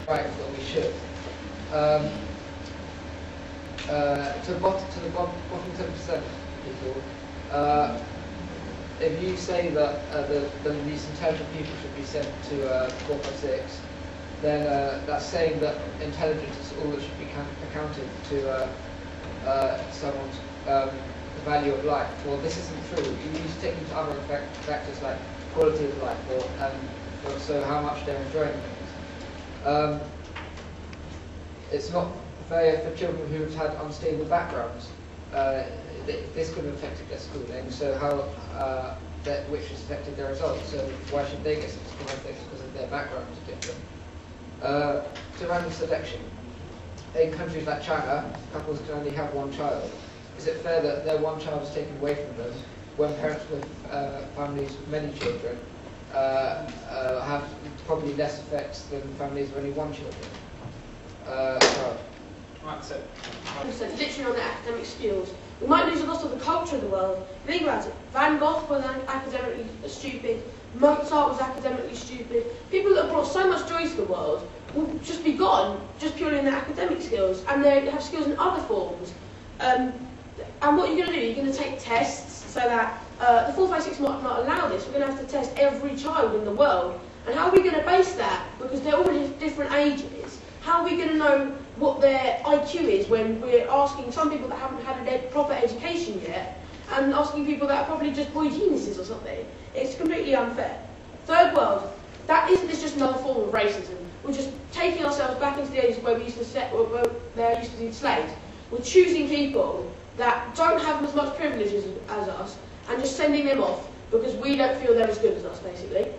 right that we should. To the bottom 10% people, if you say that these intelligent people should be sent to 456, then that's saying that intelligence is all that should be accounted to someone's the value of life. Well, this isn't true. You need to take into other factors like quality of life, or so how much they're enjoying things. It's not fair for children who've had unstable backgrounds. This could have affected their schooling, so which has affected their results. So why should they get such school things because of their backgrounds are different? To random selection. In countries like China, couples can only have one child. Is it fair that their one child is taken away from them when parents with families with many children have probably less effects than families with only one children? Right, so literally on the academic skills. We might lose a lot of the culture of the world. Think about it. Van Gogh was academically stupid. Mozart was academically stupid. People that have brought so much joy to the world will just be gone, just purely in their academic skills, and they have skills in other forms. And what you're going to do, you're going to take tests so that the 456 might not allow this. We're going to have to test every child in the world. And how are we going to base that? Because they're all at different ages. How are we going to know what their IQ is when we're asking some people that haven't had a proper education yet and asking people that are probably just boy geniuses or something? It's completely unfair. Third world, this just another form of racism? We're just taking ourselves back into the ages where we used to where there used to be slaves. We're choosing people that don't have as much privileges as us and just sending them off because we don't feel they're as good as us, basically.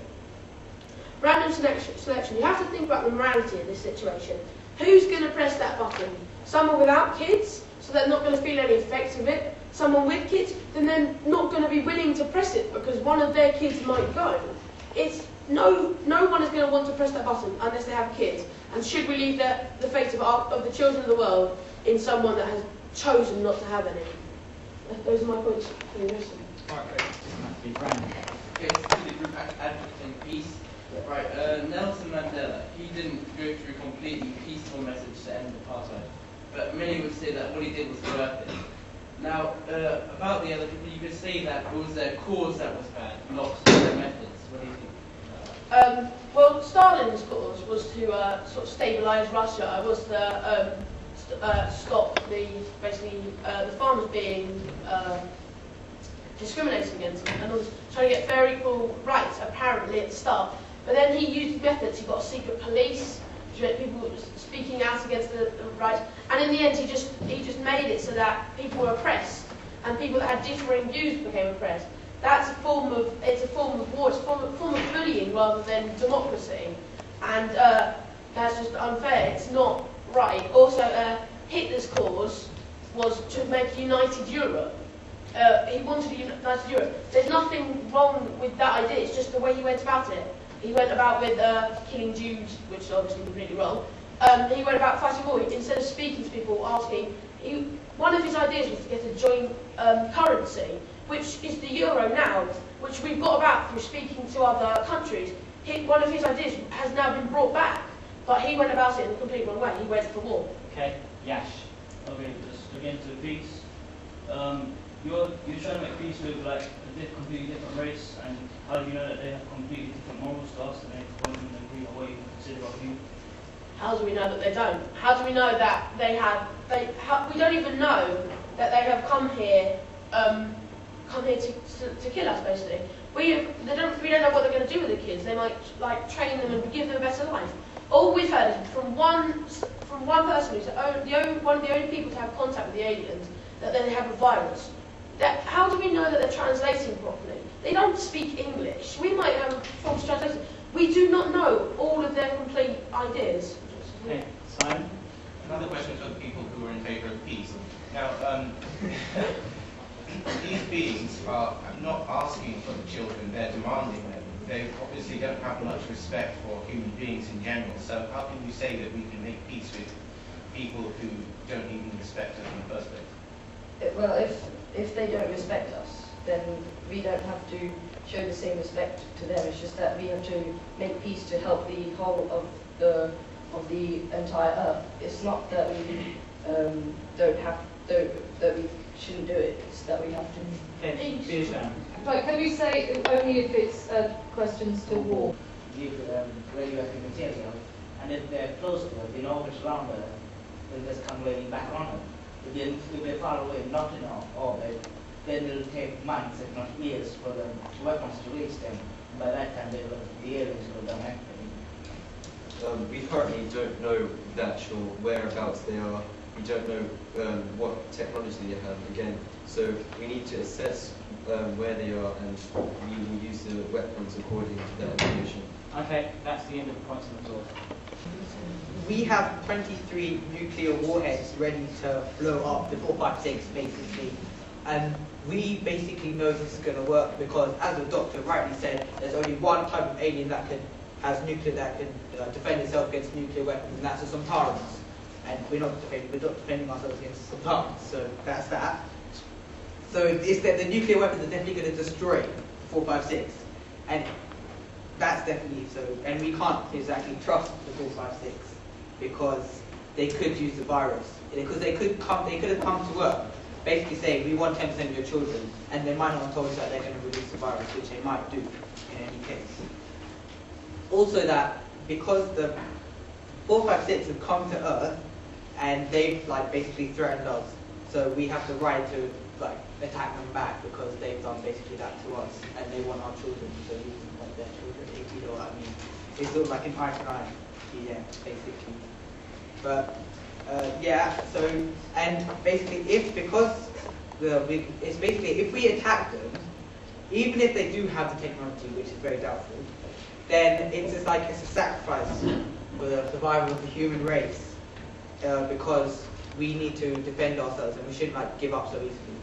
Random selection. You have to think about the morality of this situation. Who's going to press that button? Someone without kids, so they're not going to feel any effects of it. Someone with kids, then they're not going to be willing to press it because one of their kids might go. No one is going to want to press that button unless they have kids. And should we leave the fate of the children of the world in someone that has chosen not to have any? Those are my points for the lesson. Advocating peace. Right, Nelson Mandela, he didn't go through a completely peaceful message to end apartheid, but many would say that what he did was worth it. Now, about the other people, you could say that it was their cause that was bad, not their methods. What do you think? Well, Stalin's cause was to sort of stabilise Russia, was to stop the farmers being discriminated against, and was trying to get fair equal rights apparently at the start. But then he used methods. He got a secret police, people speaking out against the rights, and in the end he just made it so that people were oppressed, and people that had differing views became oppressed. It's a form of war. It's a form of bullying rather than democracy, and that's just unfair. It's not right. Also, Hitler's cause was to make united Europe. He wanted a united Europe. There's nothing wrong with that idea. It's just the way he went about it. He went about with killing Jews, which is obviously completely wrong. He went about fighting war. Instead of speaking to people, asking, one of his ideas was to get a joint currency, which is the euro now, which we've got about through speaking to other countries. One of his ideas has now been brought back, but he went about it in a completely wrong way. He went for war. Okay, Yash. Okay, just to get into peace. You're trying to make peace with like a completely different race, and how do you know that they have completely different morals to us and they won't even agree on what you consider of you? How do we know that they don't? How do we know that we don't even know that they have come here to kill us, basically. We don't know what they're going to do with the kids. They might like train them and give them a better life. All we've heard is from one person who's one of the only people to have contact with the aliens, that they have a virus. How do we know that they're translating properly? They don't speak English. We might have false translation. We do not know all of their complete ideas. Okay, Simon? Another question for the people who are in favour of peace. Now, these beings are not asking for the children, they're demanding them. They obviously don't have much respect for human beings in general, so how can you say that we can make peace with people who don't even respect us in the first place? Well, if they don't respect us, then we don't have to show the same respect to them. It's just that we have to make peace to help the whole of the of the entire Earth. It's not that we that we shouldn't do it. It's that we have to. Okay, finish now. Right, can we say only if it's questions to war? Give radioactive material, and if they're close to it, they know if it's around it, they'll just come raining back on it. If they're far away, not in our orbit, then it'll take months, if not years, for the weapons to reach them. By that time, the aliens will have done everything. We currently don't know the actual whereabouts they are. We don't know what technology they have, again. So we need to assess where they are, and we will use the weapons according to that information. Okay, that's the end of the points on the floor. We have 23 nuclear warheads ready to blow up the 456, basically. And we basically know this is going to work because, as the doctor rightly said, there's only one type of alien that has nuclear, that can defend itself against nuclear weapons, and that's the Sontarans. And we're not defending ourselves against the Sontarans, so that's that. So it's that the nuclear weapons are definitely going to destroy 456, and that's definitely so. And we can't exactly trust the 456 because they could use the virus, because they could have come to work basically saying we want 10% of your children, and they might not have told us that they're going to release the virus, which they might do in any case. Also, that because the 456 have come to Earth and they've basically threatened us, so we have the right to attack them back because they've done basically that to us, and they want our children, so we want their children, if you know what I mean. It's sort of like an eye to eye, yeah, basically. But yeah, so, and basically if we attack them, even if they do have the technology, which is very doubtful, then it's just like it's a sacrifice for the survival of the human race, because we need to defend ourselves and we shouldn't give up so easily.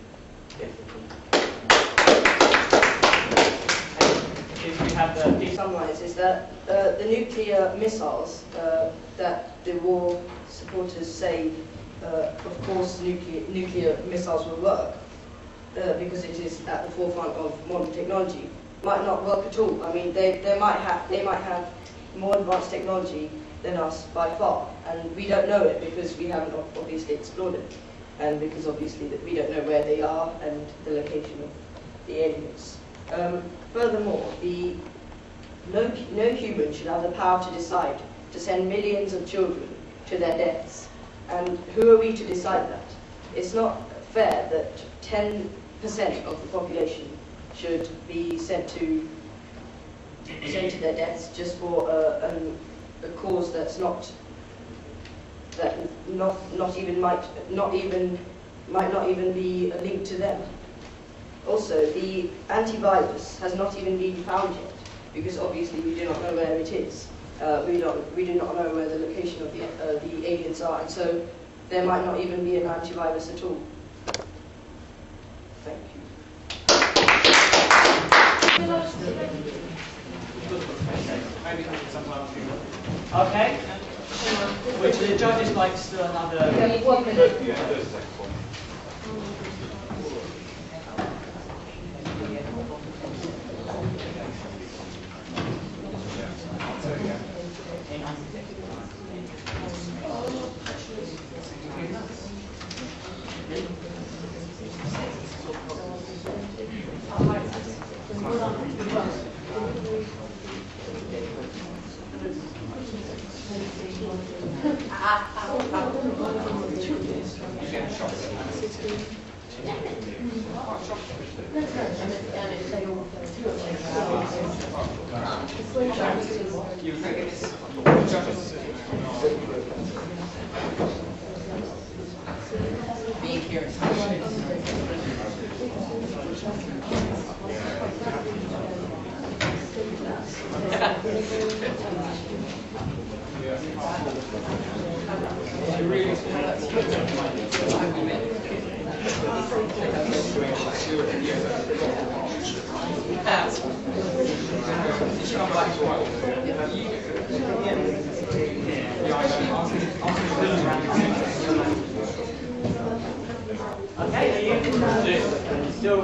If we have the Summarize is that the nuclear missiles that the war supporters say, of course, nuclear missiles will work because it is at the forefront of modern technology, might not work at all. I mean, they might have more advanced technology than us by far, and we don't know it because we haven't obviously explored it, and because obviously that we don't know where they are and the location of the aliens. Furthermore, no human should have the power to decide to send millions of children to their deaths. And who are we to decide that? It's not fair that 10% of the population should be sent to their deaths just for a cause that's might not even be linked to them. Also, the antivirus has not even been found yet, because obviously we do not know where it is. We do not know where the location of the aliens are, and so there might not even be an antivirus at all. Thank you. okay. Which the judges like still another. Okay, 1 minute. Being here. Okay, are you still?